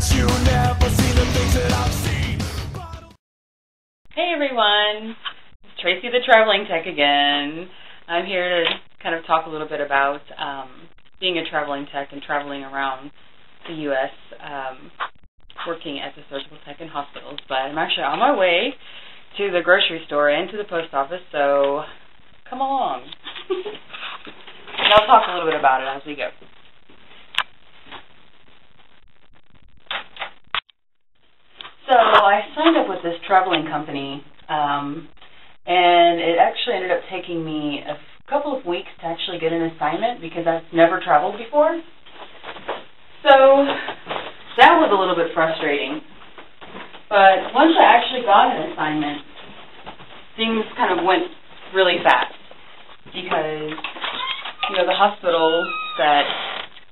you never seen the things that I've seen. Hey everyone, it's Tracy the Traveling Tech again. I'm here to kind of talk a little bit about being a traveling tech and traveling around the U.S. Working as a surgical tech in hospitals. But I'm actually on my way to the grocery store and to the post office, so come along. And I'll talk a little bit about it as we go. So I signed up with this traveling company, and it actually ended up taking me a couple of weeks to actually get an assignment because I've never traveled before. So that was a little bit frustrating. But once I actually got an assignment, things kind of went really fast because, the hospital that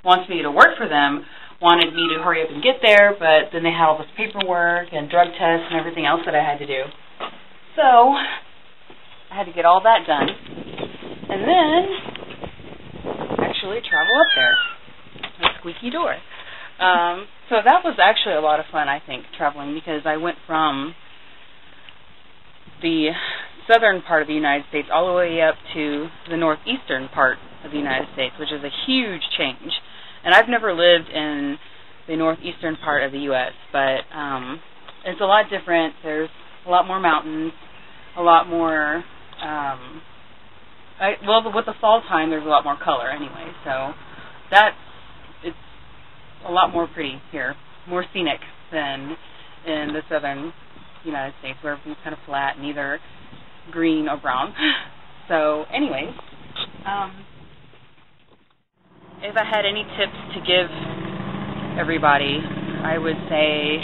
wants me to work for them wanted me to hurry up and get there, but then they had all this paperwork and drug tests and everything else that I had to do. So I had to get all that done and then actually travel up there. A squeaky door. So that was actually a lot of fun, I think, traveling, because I went from the southern part of the United States all the way up to the northeastern part of the United States, which is a huge change. And I've never lived in the northeastern part of the U.S., but it's a lot different. There's a lot more mountains, a lot more, with the fall time, there's a lot more color anyway, so it's a lot more pretty here, more scenic than in the southern United States, where everything's kind of flat and either green or brown. So anyways, if I had any tips to give everybody, I would say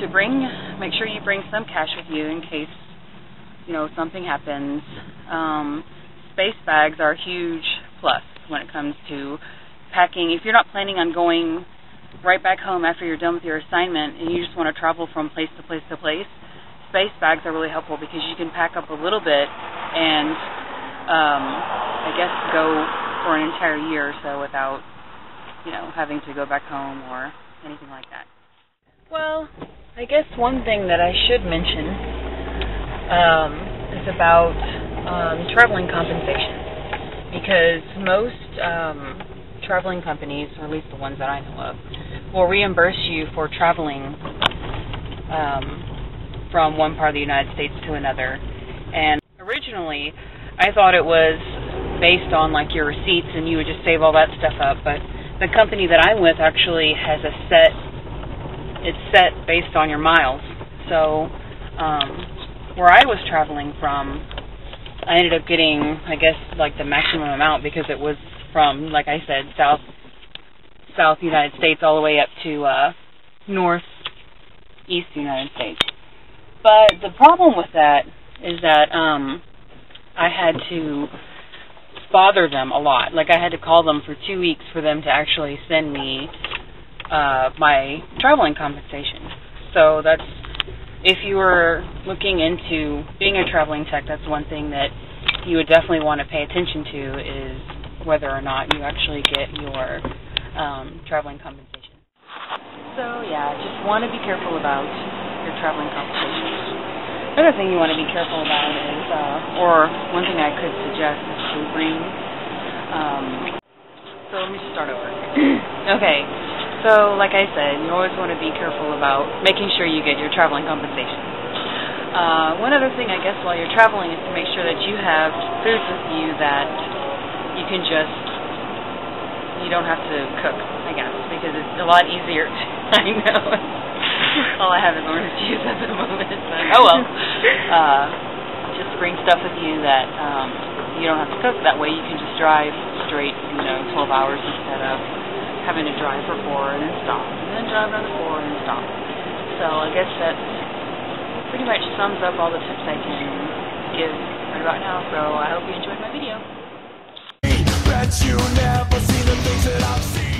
to make sure you bring some cash with you in case, something happens. Space bags are a huge plus when it comes to packing. If you're not planning on going right back home after you're done with your assignment and you just want to travel from place to place to place, space bags are really helpful because you can pack up a little bit and I guess go for an entire year or so without, having to go back home or anything like that. Well, I guess one thing that I should mention is about traveling compensation, because most traveling companies, or at least the ones that I know of, will reimburse you for traveling from one part of the United States to another. And originally, I thought it was based on your receipts and you would just save all that stuff up, but the company that I'm with actually has it's set based on your miles. So where I was traveling from, I ended up getting, I guess, the maximum amount because it was from, like I said, South United States all the way up to Northeast United States. But the problem with that is that I had to bother them a lot. I had to call them for 2 weeks for them to actually send me my traveling compensation. So if you were looking into being a traveling tech, that's one thing that you would definitely want to pay attention to, is whether or not you actually get your traveling compensation. So yeah, just want to be careful about your traveling compensation. Another thing you want to be careful about is, or one thing I could suggest is to bring, so let me just start over. Okay, so like I said, you always want to be careful about making sure you get your traveling compensation. One other thing, I guess, while you're traveling is to make sure that you have foods with you that you don't have to cook, I guess, because it's a lot easier. I know. All I have is orange juice at the moment. But, oh well. Just bring stuff with you that you don't have to cook. That way you can just drive straight, 12 hours instead of having to drive for 4 and then stop, and then drive another 4 and then stop. So I guess that pretty much sums up all the tips I can give right about now. So I hope you enjoyed my video. Bet you never seen the things that I've seen.